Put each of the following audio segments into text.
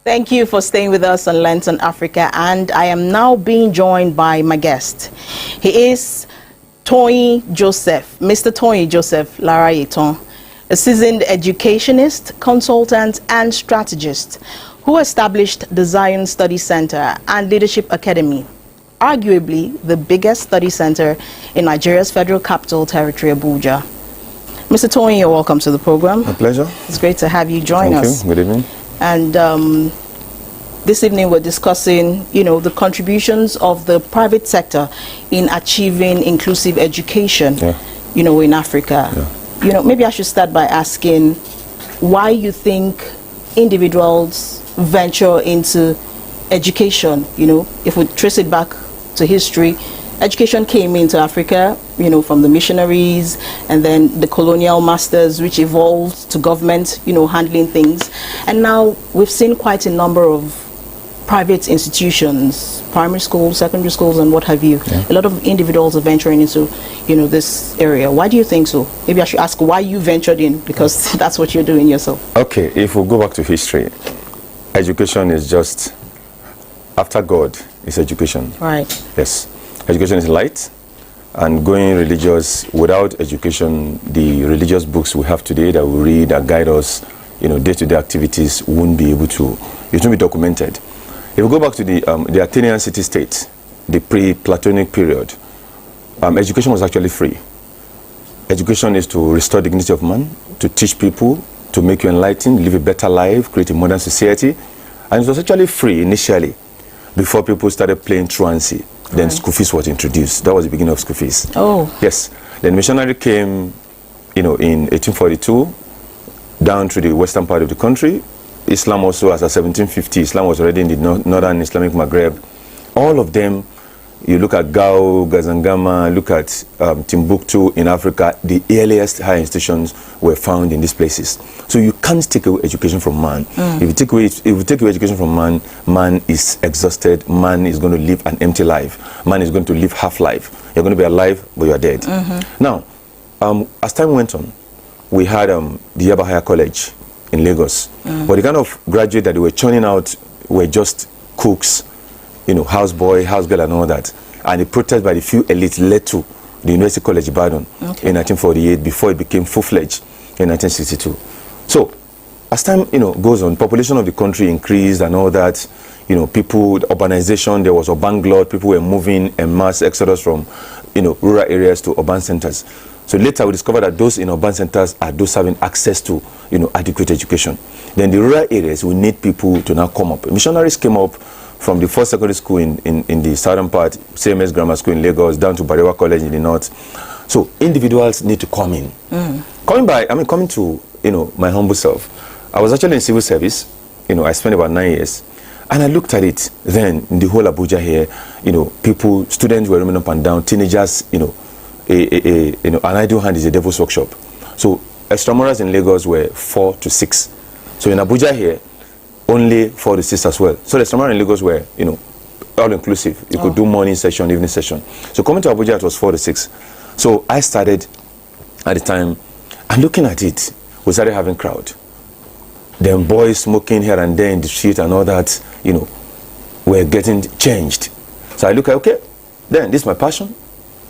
Thank you for staying with us on Lens on Africa, and I am now being joined by my guest. He is Toyin Joseph, Mr. Toyin Joseph Larayeton, a seasoned educationist, consultant, and strategist who established the Zion Study Center and Leadership Academy, arguably the biggest study center in Nigeria's Federal Capital Territory, Abuja. Mr. Toyin, you're welcome to the program. A pleasure. It's great to have you join us. Thank you. Good evening. And this evening we're discussing, the contributions of the private sector in achieving inclusive education, in Africa. Yeah. Maybe I should start by asking why you think individuals venture into education. If we trace it back to history, education came into Africa, from the missionaries and then the colonial masters, which evolved to government, handling things. And now we've seen quite a number of private institutions, primary schools, secondary schools, and what have you. Yeah. A lot of individuals are venturing into, this area. Why do you think so? Maybe I should ask why you ventured in, because that's what you're doing yourself. Okay, if we go back to history, education is just, after God, is education. Right. Yes. Education is light, and going religious, without education, the religious books we have today that we read, that guide us, day-to-day activities, won't be able to, it won't be documented. If we go back to the Athenian city-state, the pre-Platonic period, education was actually free. Education is to restore dignity of man, to teach people, to make you enlightened, live a better life, create a modern society. And it was actually free initially, before people started playing truancy. Then school fees was introduced. That was the beginning of school fees. Oh. Yes. Then missionary came, in 1842, down to the western part of the country. Islam also, as of 1750, Islam was already in the northern Islamic Maghreb. All of them, you look at Gao, Gazangama, look at Timbuktu in Africa, the earliest higher institutions were found in these places. So you can't take away education from man. If you take away education from man, man is exhausted, man is going to live an empty life. Man is going to live half-life. You're going to be alive, but you're dead. Now, as time went on, we had the Yaba Higher College in Lagos. But the kind of graduate that they were churning out were just cooks, houseboy, housegirl, and all that. And the protest by the few elites led to the University College Ibadan in 1948, before it became full-fledged in 1962. So, as time goes on, population of the country increased and all that. People, urbanization, there was urban glut, people were moving en masse, exodus from rural areas to urban centers. So later we discovered that those in urban centers are those having access to adequate education. Then the rural areas, we need people to now come up. Missionaries came up from the first secondary school in the southern part, CMS Grammar School in Lagos, down to Barewa College in the north. So individuals need to come in. Coming to my humble self, I was actually in civil service. I spent about 9 years. And I looked at it then, in the whole Abuja here, people, students were roaming up and down, teenagers, an idle hand is a devil's workshop. So extramurals in Lagos were 4 to 6. So in Abuja here, only 4 to 6 as well. So the extramurals in Lagos were, all inclusive. You could do morning session, evening session. So coming to Abuja, it was 4 to 6. So I started at the time, and looking at it, we started having crowd. Then boys smoking here and there in the street and all that, were getting changed. So I look at, okay, then this is my passion.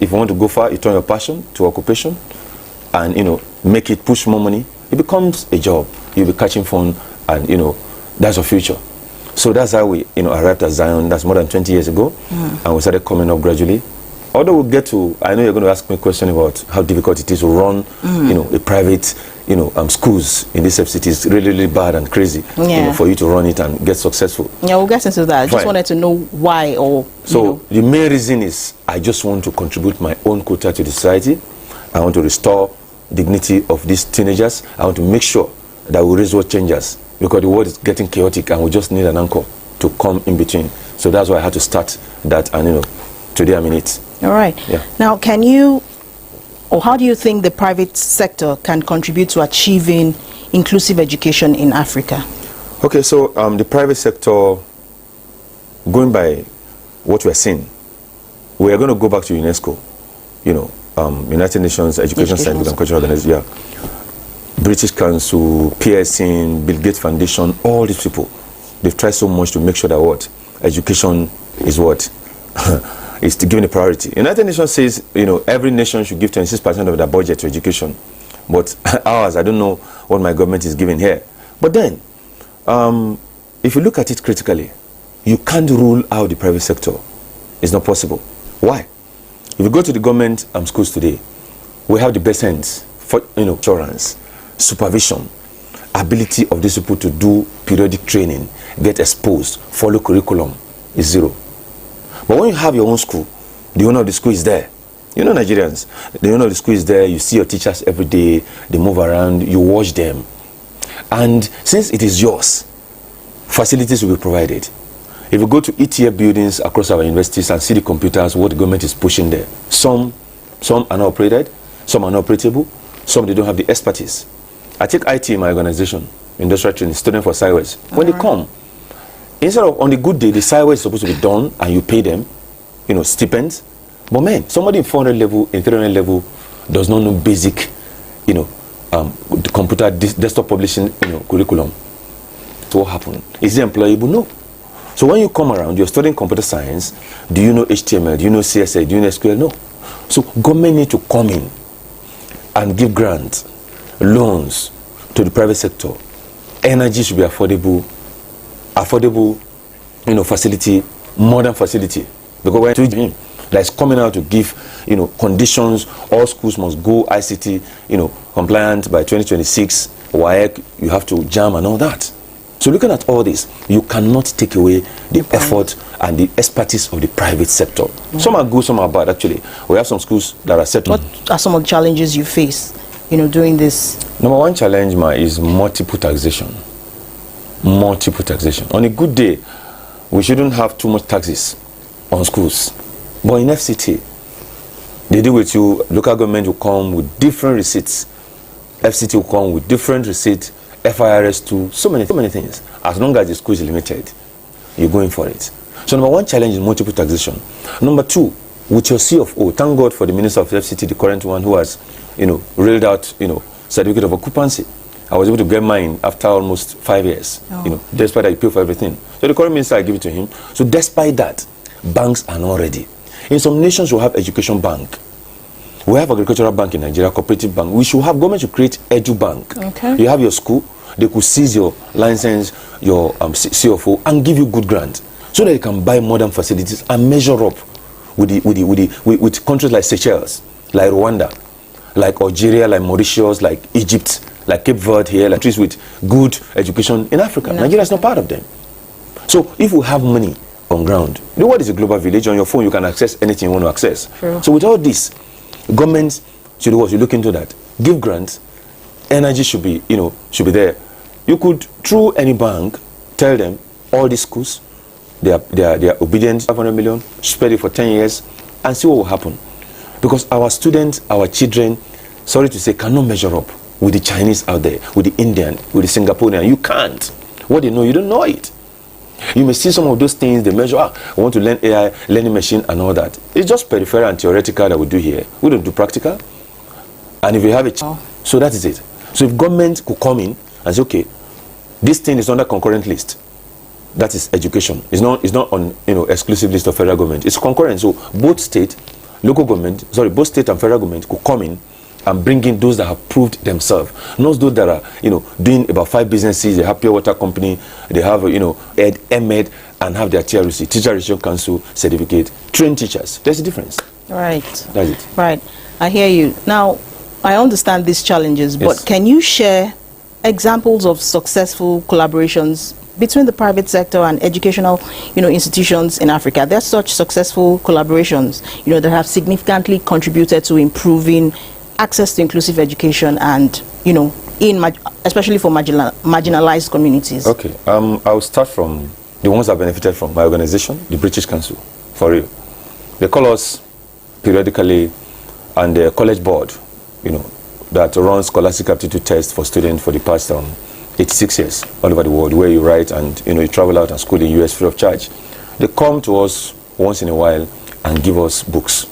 If you want to go far, you turn your passion to occupation and, make it push more money. It becomes a job. You'll be catching fun and, that's your future. So that's how we, arrived at Zion. That's more than 20 years ago. And we started coming up gradually. Although we'll get to, I know you're going to ask me a question about how difficult it is to run, a private, schools in this city is really, really bad and crazy, for you to run it and get successful. Yeah, we'll get into that. I just wanted to know why or... So the main reason is I just want to contribute my own quota to the society. I want to restore dignity of these teenagers. I want to make sure that we raise what changes, because the world is getting chaotic and we just need an anchor to come in between. So that's why I had to start that, and today I'm in it. All right. Yeah. Now, how do you think the private sector can contribute to achieving inclusive education in Africa? Okay, so the private sector, going by what we're seeing, we are going to go back to UNESCO, United Nations Education, Scientific and Cultural Organization, British Council, Pearson, Bill Gates Foundation, all these people. they've tried so much to make sure that what education is what is to given a priority. United Nations says, you know, every nation should give 26% of their budget to education, but ours, I don't know what my government is giving here. But then, if you look at it critically, you can't rule out the private sector. It's not possible. Why? If you go to the government schools today, we have the best hands for, you know, assurance, supervision, ability of these people to do periodic training, get exposed, follow curriculum is zero. But when you have your own school, the owner of the school is there. You know, Nigerians, the owner of the school is there, you see your teachers every day, they move around, you watch them. And since it is yours, facilities will be provided. If you go to ETF buildings across our universities and see the computers, what the government is pushing there, some are not operated, some are not operatable, some they don't have the expertise. I take IT in my organization, industrial training, student for SciWest. When they come, instead of on the good day, the SciWest is supposed to be done and you pay them, you know, stipends. But man, somebody in 400 level, in 300 level does not know basic, you know, the computer desktop publishing, you know, curriculum. So what happened? Is it employable? No. So when you come around, you're studying computer science, do you know HTML? Do you know CSS? Do you know SQL? No. So government need to come in and give grants, loans to the private sector. Energy should be affordable, you know, facility, modern facility. Because we're doing that's coming out to give, you know, conditions, all schools must go ICT, you know, compliant by 2026, WAEC, you have to jam and all that. So looking at all this, you cannot take away the effort and the expertise of the private sector. Some are good, some are bad actually. We have some schools that are set. What are some of the challenges you face, you know, doing this? Number one challenge, is multiple taxation. Multiple taxation. On a good day, we shouldn't have too much taxes on schools. But in FCT, they deal with you, local government will come with different receipts. FCT will come with different receipts, FIRS too, so many things. As long as the school is limited, you're going for it. So number one challenge is multiple taxation. Number two, with your CFO, thank God for the Minister of FCT, the current one, who has, you know, reeled out, you know, certificate of occupancy. I was able to get mine after almost 5 years, you know, despite that you pay for everything. So the current minister, I give it to him. So despite that, banks are not ready. In some nations, we have education bank. We have agricultural bank in Nigeria, cooperative bank. We should have government to create edu bank. Okay. You have your school, they could seize your license, your CFO, and give you good grant, so that you can buy modern facilities and measure up with countries like Seychelles, like Rwanda, like Algeria, like Mauritius, like Egypt, like Cape Verde here, like countries with good education in Africa. Nigeria is not part of them. So if we have money on ground, you know what is a global village? On your phone, you can access anything you want to access. True. So with all this, governments should look into that. Give grants. Energy should be, you know, should be there. You could, through any bank, tell them all these schools, they are obedient, 500 million, spread it for 10 years, and see what will happen. Because our students, our children, sorry to say, cannot measure up with the Chinese out there, with the Indian, with the Singaporean. You can't. What they know, you don't know it. You may see some of those things, they measure, I want to learn AI, learning machine and all that. It's just peripheral and theoretical that we do here. We don't do practical. And if you have it, so that is it. So if government could come in and say, okay, this thing is on the concurrent list. That is education. It's not on, you know, exclusive list of federal government. It's concurrent. So both state, both state and federal government could come in and bring in those that have proved themselves. Not those that are, you know, doing about 5 businesses. They have pure water company, they have, you know, ED, and have their TRC, Teacher Registration Council certificate, trained teachers. There's a difference. Right. That's it. Right. I hear you. Now, I understand these challenges, yes, but can you share examples of successful collaborations between the private sector and educational, you know, institutions in Africa? There are such successful collaborations, you know, that have significantly contributed to improving access to inclusive education and, you know, especially for marginalized communities. Okay, I'll start from the ones that benefited from my organization, the British Council, for real. They call us periodically, and the college board, you know, that runs scholastic aptitude tests for students for the past 86 years all over the world, where you write and, you know, you travel out and school in US free of charge. They come to us once in a while and give us books.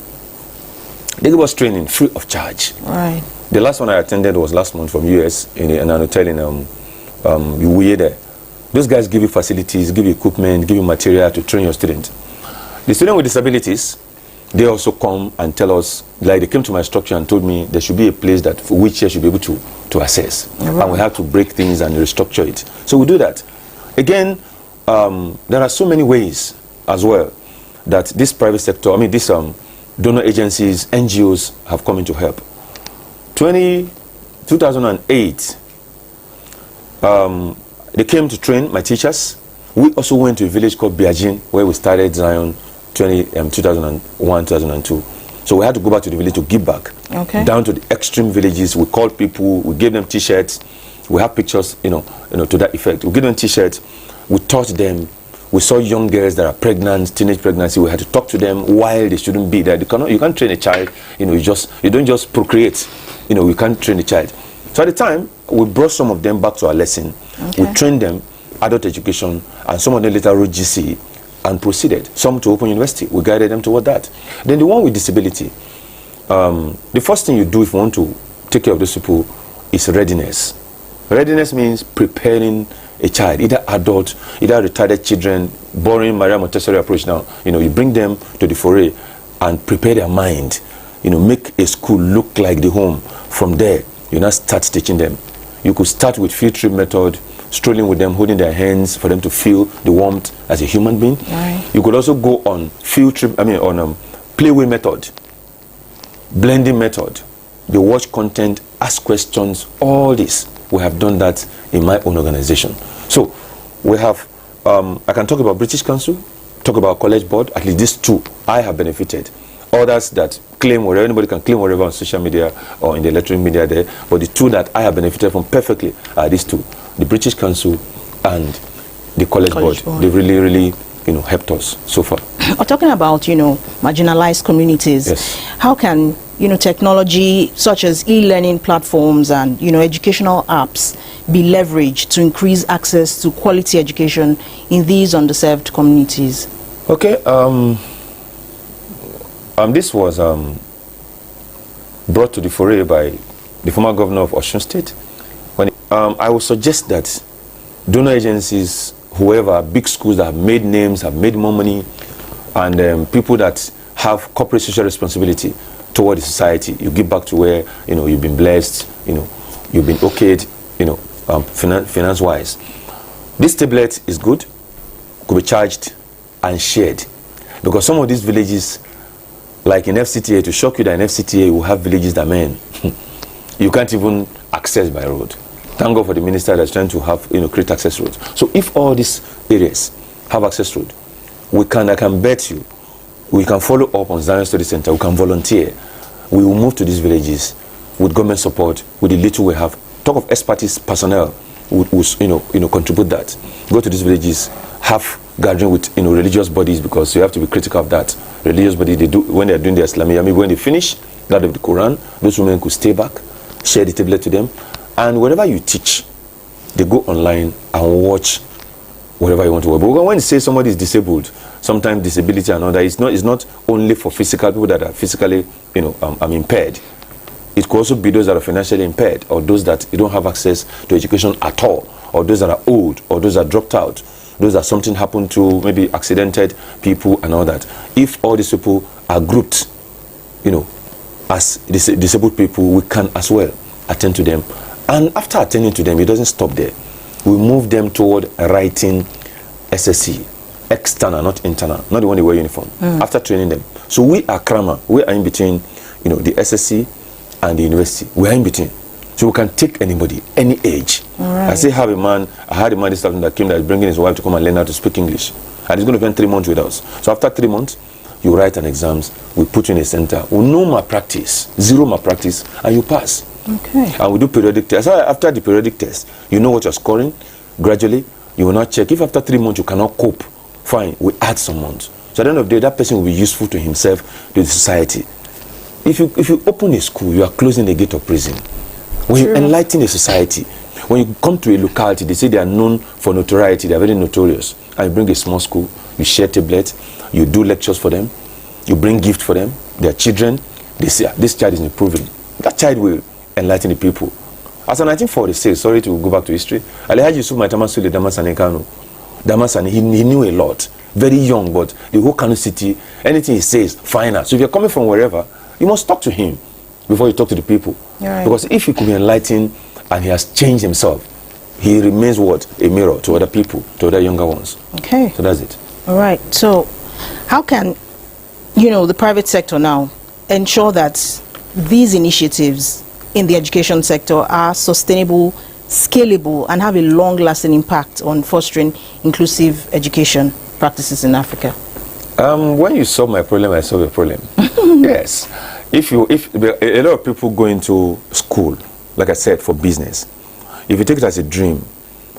They give us training free of charge. Right. The last one I attended was last month from US in an hotel in Uwe there. Those guys give you facilities, give you equipment, give you material to train your students. The students with disabilities, they also come and tell us, like they came to my structure and told me there should be a place that wheelchair should be able to access. Right. And we have to break things and restructure it. So we do that. Again, there are so many ways as well that this private sector, these donor agencies, NGOs have come in to help. 2008, they came to train my teachers. We also went to a village called Biajin, where we started Zion 2001, 2002. So we had to go back to the village to give back. Okay. Down to the extreme villages. We called people, we gave them t-shirts. We have pictures, to that effect. We gave them t-shirts. We taught them. We saw young girls that are pregnant, teenage pregnancy. We had to talk to them while they shouldn't be there. You can't train a child. You don't just procreate. You can't train a child. So at the time, we brought some of them back to our lesson. Okay. We trained them, adult education, and some of them later wrote GC and proceeded. Some to open university. We guided them toward that. Then the one with disability, the first thing you do if you want to take care of those people is readiness. Readiness means preparing a child, either adult, either retarded children, boring Maria Montessori approach now. You bring them to the foray and prepare their mind. Make a school look like the home. From there, you now start teaching them. You could start with field trip method, strolling with them, holding their hands for them to feel the warmth as a human being. Right. You could also go on field trip, on playway method, blending method. They watch content, ask questions, all this. We have done that in my own organization. So we have, I can talk about British Council, talk about College Board, at least these two I have benefited. Others that claim whatever, anybody can claim whatever on social media or in the electronic media there, but the two that I have benefited from perfectly are these two, the British Council and the College Board. They really, helped us so far. We're talking about, marginalized communities. Yes. How can, technology such as e-learning platforms and, educational apps be leveraged to increase access to quality education in these underserved communities? Okay. This was brought to the foray by the former governor of Osun State. I would suggest that donor agencies, whoever, big schools that have made names, have made more money, and people that have corporate social responsibility toward the society, you give back to where you've been blessed, you've been okayed, finance-wise. This tablet is good, could be charged and shared, because some of these villages, like in FCTA, to shock you that in FCTA we have villages that you can't even access by road. Thank God for the minister that's trying to have create access roads. So if all these areas have access road, I can bet you, we can follow up on Zion Study Center. We can volunteer. We will move to these villages with government support, with the little we have. Talk of expertise personnel, who contribute that. Go to these villages, have gathering with religious bodies, because you have to be critical of that. Religious bodies, they do when they are doing their Islamiyah. When they finish that of the Quran, those women could stay back, share the tablet to them, and whatever you teach, they go online and watch whatever you want to watch. But when you say somebody is disabled, sometimes disability and all that, it's not only for physical people that are physically impaired. It could also be those that are financially impaired, or those that don't have access to education at all, or those that are old, or those that dropped out, those that something happened to, maybe accidented people and all that. If all these people are grouped, as disabled people, we can as well attend to them. And after attending to them, it doesn't stop there. We move them toward writing SSC, external, not internal, not the one they wear uniform, after training them. So we are crammer, we are in between, the SSC and the university. We are in between. So we can take anybody, any age. Right. I had a man this afternoon that came, that is bringing his wife to come and learn how to speak English. And he's going to spend 3 months with us. So after 3 months, you write an exams, we put you in a center. We know malpractice, zero malpractice, and you pass. Okay. And we do periodic tests. After the periodic test, you know what you're scoring. Gradually, you will not check. If after 3 months you cannot cope, fine, we add some months. So at the end of the day, that person will be useful to himself, to the society. If you open a school, you are closing the gate of prison. When you enlighten a society, when you come to a locality, they say they are known for notoriety, they are very notorious. And you bring a small school, you share tablets, you do lectures for them, you bring gifts for them, their children, they say, this child is improving. That child will enlighten the people. As of 1946, sorry to go back to history, Alhaji Yusuf Maitama Sule Damasani Kano. Damasani, he knew a lot. Very young, but the whole Kano city, anything he says, final. So if you're coming from wherever, you must talk to him before you talk to the people. Right. Because if he could be enlightened and he has changed himself, he remains what? A mirror to other people, to other younger ones. Okay. So that's it. All right. So how can, the private sector now ensure that these initiatives in the education sector are sustainable, scalable, and have a long-lasting impact on fostering inclusive education practices in Africa? When you solve my problem, I solve your problem. Yes. If a lot of people go into school, like I said, for business, if you take it as a dream,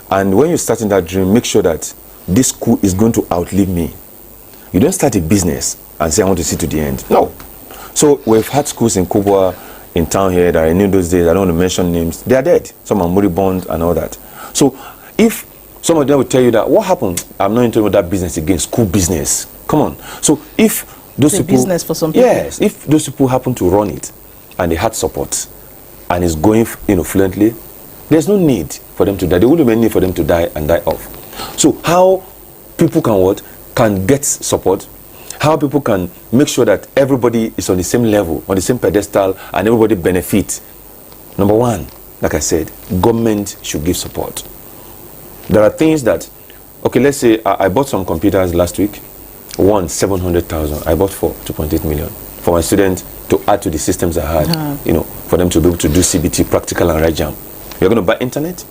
and when you start in that dream, make sure that this school is going to outlive me. You don't start a business and say, I want to see to the end. No. So we've had schools in Kubwa, in town here, that I knew those days, I don't want to mention names, they are dead. Some are moribund and all that. So if some of them will tell you that, what happened? I'm not into that business again, school business. Come on. So if those it's people, a business for some people. yes, if those people happen to run it and they had support and it's going, fluently, there's no need for them to die. There wouldn't be any need for them to die and die off. So how people can get support, how people can make sure that everybody is on the same level, on the same pedestal, and everybody benefits. Number one, like I said, government should give support. There are things that, okay, let's say I bought some computers last week. One, 700,000. I bought 2.8 million for my students to add to the systems I had, for them to be able to do CBT, practical and write jam. You're going to buy internet.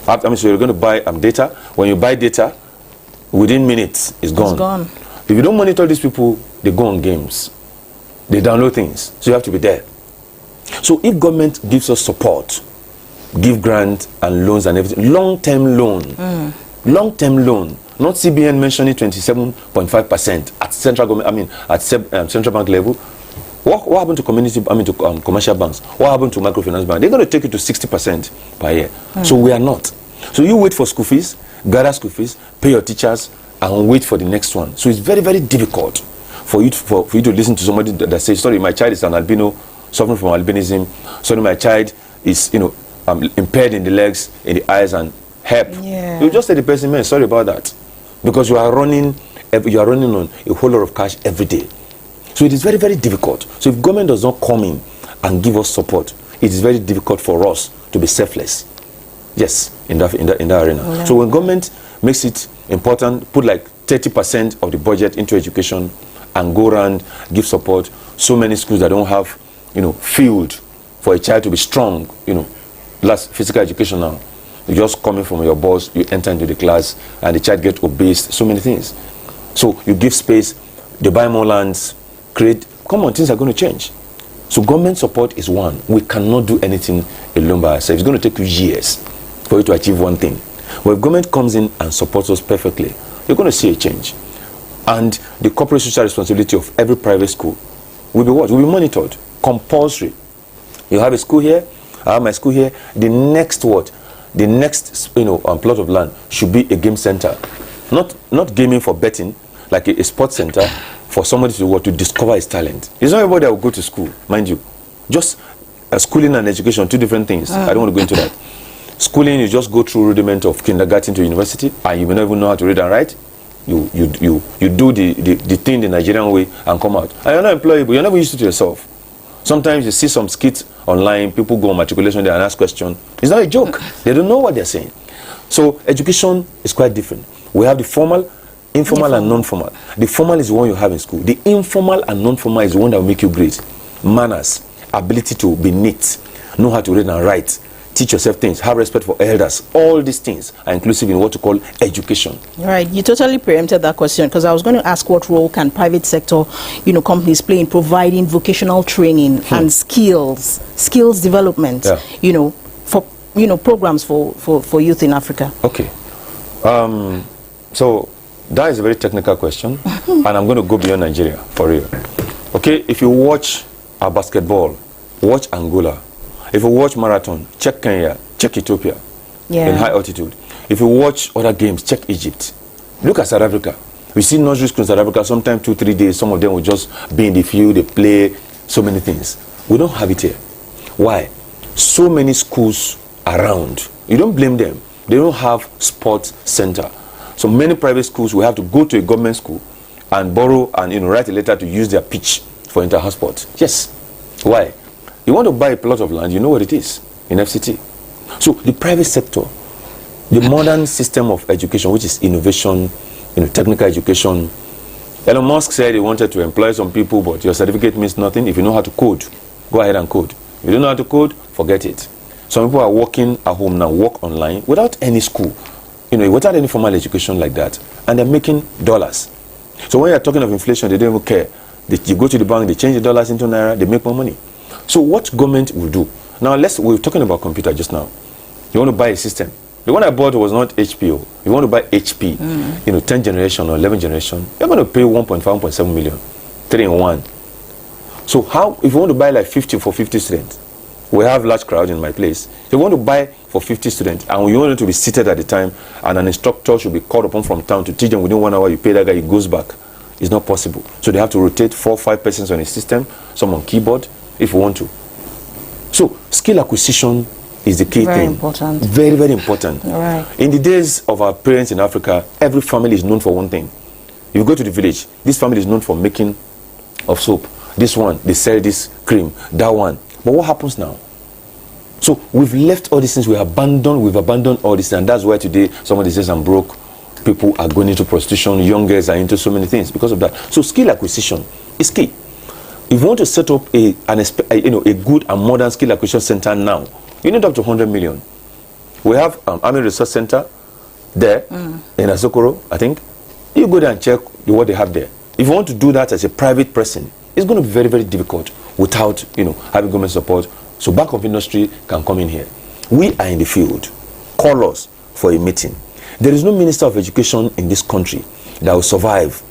So you're going to buy data. When you buy data, within minutes, it's gone. It's gone. If you don't monitor these people, they go on games. They download things. So you have to be there. So if government gives us support, give grant and loans and everything, long-term loan, not CBN mentioning 27.5% at central government, at central bank level. What happened to commercial banks? What happened to microfinance banks? They're going to take it to 60% per year. So we are not. So you wait for school fees, gather school fees, pay your teachers, and wait for the next one. So it's very, very difficult for you to listen to somebody that says, sorry, my child is an albino, suffering from albinism. Sorry, my child is, impaired in the legs, in the eyes, and help. Yeah. You just say the person, man, sorry about that. Because you are running on a whole lot of cash every day. So it is very, very difficult. So if government does not come in and give us support, it is very difficult for us to be selfless. Yes, in that arena. Yeah. So when government makes it important, put like 30% of the budget into education and go around, give support. So many schools that don't have, field for a child to be strong, last physical education now. You just coming from your boss, you enter into the class, and the child gets obese, so many things. So you give space, they buy more lands, things are going to change. So government support is one. We cannot do anything alone by ourselves. It's going to take you years for you to achieve one thing. But if government comes in and supports us perfectly, you're going to see a change. And the corporate social responsibility of every private school will be what? Will be monitored, compulsory. You have a school here, I have my school here. The next plot of land should be a game center, not gaming for betting, like a sports center for somebody to discover his talent. It's not everybody that will go to school, mind you. Just schooling and education, two different things. I don't want to go into that. Schooling, you just go through rudiment of kindergarten to university, and you may not even know how to read and write. You do the thing the Nigerian way and come out. And you're not employable. You're never used to yourself. Sometimes you see some skits online, people go on matriculation there and ask questions. It's not a joke. They don't know what they're saying. So education is quite different. We have the formal, informal and non-formal. The formal is the one you have in school. The informal and non-formal is the one that will make you great. Manners, ability to be neat, know how to read and write, teach yourself things, have respect for elders. All these things are inclusive in what you call education. Right. You totally preempted that question, because I was going to ask what role can private sector, companies play in providing vocational training and skills development, for programs for youth in Africa. Okay. So that is a very technical question, and I'm going to go beyond Nigeria for real. Okay, if you watch our basketball, watch Angola. If you watch marathon, check Kenya, check Ethiopia in high altitude. If you watch other games, check Egypt. Look at South Africa. We see nursery schools in South Africa, sometimes 2-3 days, some of them will just be in the field, they play so many things. We don't have it here. Why? so many schools around. You don't blame them. They don't have sports center. So many private schools will have to go to a government school and borrow and write a letter to use their pitch for inter-house sports. Yes. Why? You want to buy a plot of land, you know what it is in FCT. So the private sector, the modern system of education, which is innovation, technical education. Elon Musk said he wanted to employ some people, but your certificate means nothing. If you know how to code, go ahead and code. If you don't know how to code, forget it. Some people are working at home now, work online without any school, without any formal education like that, and they're making dollars. So when you're talking of inflation, they don't even care. You go to the bank, they change the dollars into naira, they make more money. So what government will do? Now we were talking about computer just now. You want to buy a system. The one I bought was not HPO. You want to buy HP, 10th generation or 11th generation, you're going to pay 1.5, 1.7 million, 3 in 1. So how, if you want to buy like 50 for 50 students, we have large crowd in my place. If you want to buy for 50 students, and you want them to be seated at the time, and an instructor should be called upon from town to teach them within 1 hour, you pay that guy, he goes back. It's not possible. So they have to rotate 4 or 5 persons on a system, some on keyboard, if you want to. So skill acquisition is the key thing. Very important. Very, very important. Right. In the days of our parents in Africa, every family is known for one thing. If you go to the village, this family is known for making of soap. This one, they sell this cream. That one. But what happens now? So we've left all these things. We've abandoned all this, and that's why today somebody says I'm broke. People are going into prostitution. Young girls are into so many things because of that. So skill acquisition is key. If you want to set up a good and modern skill acquisition center now, you need up to 100 million. We have Army Research Center there in Asokoro, I think. You go there and check what they have there. If you want to do that as a private person, it's going to be very, very difficult without having government support. So back of industry can come in here. We are in the field. Call us for a meeting. There is no minister of education in this country that will survive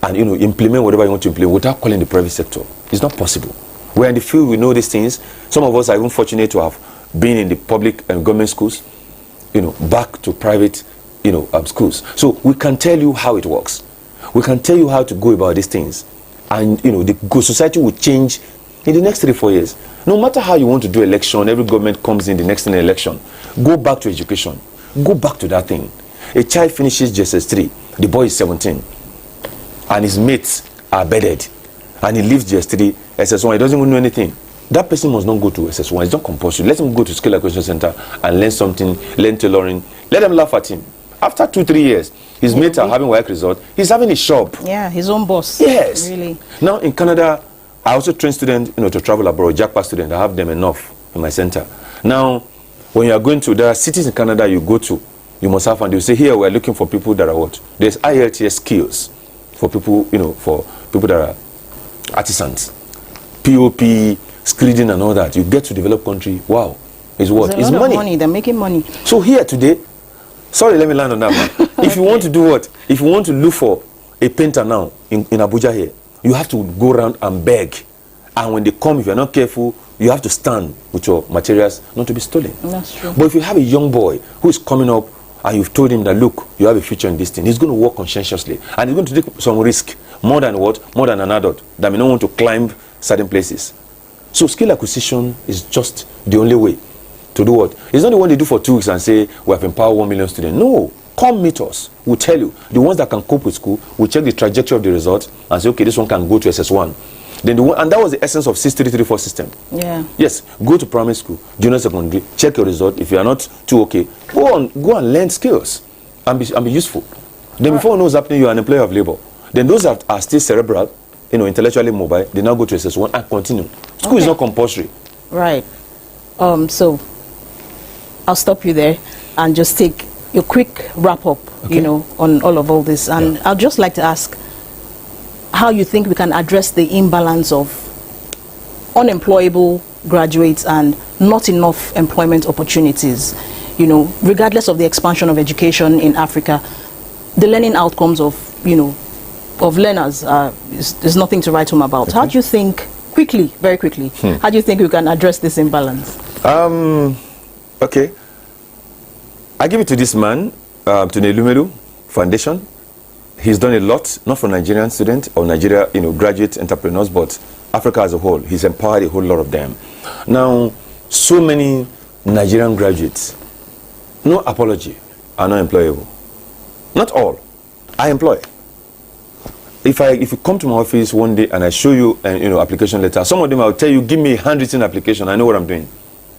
and implement whatever you want to implement without calling the private sector. It's not possible. We're in the field, we know these things. Some of us are even fortunate to have been in the public and government schools, back to private, schools. So we can tell you how it works. We can tell you how to go about these things. And, the society will change in the next 3-4 years. No matter how you want to do election, every government comes in the next election. Go back to education. Go back to that thing. A child finishes JSS3, the boy is 17, and his mates are bedded, and he leaves JS3, SS1, he doesn't even know anything. That person must not go to SS1. It's not compulsory. Let him go to skill acquisition center and learn something, learn tailoring. Let them laugh at him. After 2-3 years, his mates are having work result. He's having a shop. Yeah, his own boss. Yes. Really. Now in Canada, I also train students, to travel abroad. Jackpot students, I have them enough in my center. Now, when you are going to, there are cities in Canada you go to, you must have, and they'll say, here we're looking for people that are what? There's IELTS skills for people, for people that are artisans. POP, screeding and all that. You get to develop country, wow. It's what? It's money. They're making money. So here today, sorry, let me land on that one. If you want to do what? If you want to look for a painter now in Abuja here, you have to go around and beg. And when they come, if you're not careful, you have to stand with your materials not to be stolen. That's true. But if you have a young boy who is coming up and you've told him that, look, you have a future in this thing, he's going to work conscientiously. And he's going to take some risk, more than what? More than an adult that may not want to climb certain places. So skill acquisition is just the only way to do what? It's not the one they do for 2 weeks and say, we have empowered 1 million students. No. Come meet us. We'll tell you. The ones that can cope with school, we'll check the trajectory of the results and say, okay, this one can go to SS1. Then and that was the essence of 6334 system. Yeah. Yes, go to primary school, junior secondary, check your result. If you are not too okay, go and learn skills and be useful. Then before you know what's happening, you are an employer of labor. Then those that are still cerebral, intellectually mobile, they now go to SS1 and continue. School is not compulsory. Right. So I'll stop you there and just take a quick wrap up, on all this. And I'd just like to ask how you think we can address the imbalance of unemployable graduates and not enough employment opportunities. Regardless of the expansion of education in Africa, the learning outcomes of learners is nothing to write home about. How do you think, very quickly, how do you think we can address this imbalance? Okay. I give it to this man, to Nelumelu Foundation. He's done a lot, not for Nigerian students or Nigeria, graduate entrepreneurs, but Africa as a whole. He's empowered a whole lot of them. Now, so many Nigerian graduates, no apology, are not employable. Not all. I employ. If you come to my office one day and I show you an application letter, some of them I'll tell you, give me a handwritten application. I know what I'm doing.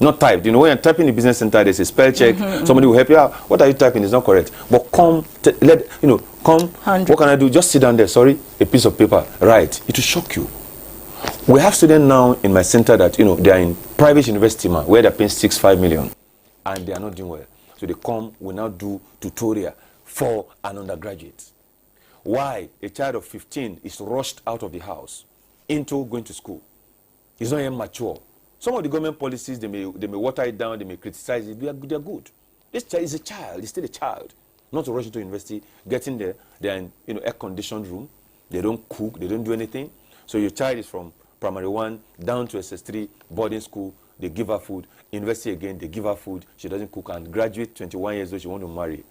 Not typed. You know, when you're typing in the business center, there's a spell check. Somebody will help you out. What are you typing? It's not correct. But come, come. What can I do? Just sit down there. Sorry, a piece of paper. Write. It will shock you. We have students now in my center that they are in private university, man, where they're paying 5 million, and they are not doing well. So they come. We now do tutorial for an undergraduate. Why a child of 15 is rushed out of the house into going to school? He's not even mature. Some of the government policies, they may water it down, they may criticize it. They are good. This child is a child. He's still a child. Not to rush into university, getting there. They are in air-conditioned room. They don't cook. They don't do anything. So your child is from primary 1 down to SS3 boarding school. They give her food. University again, they give her food. She doesn't cook. And graduate 21 years old, she want to marry.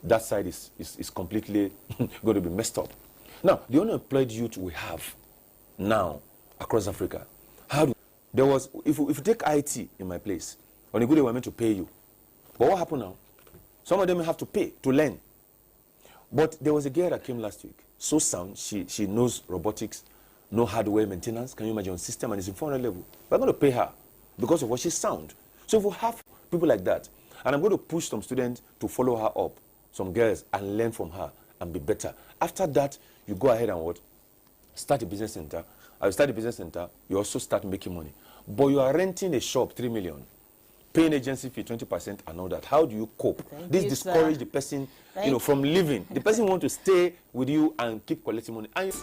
That side is completely going to be messed up. Now, the unemployed youth we have now across Africa, if you take IT in my place, on a good day we're meant to pay you. But what happened now? Some of them have to pay to learn. But there was a girl that came last week, so sound, she knows robotics, no hardware maintenance, can you imagine, on system, and it's in 400 level. We're going to pay her because of what she's sound. So if we have people like that, and I'm going to push some students to follow her up, some girls, and learn from her and be better. After that, you go ahead and what? Start a business center. As you start a business center, you also start making money. But you are renting a shop, 3 million, paying agency fee 20% and all that. How do you cope? This discourages the person, from living. The person wants to stay with you and keep collecting money. And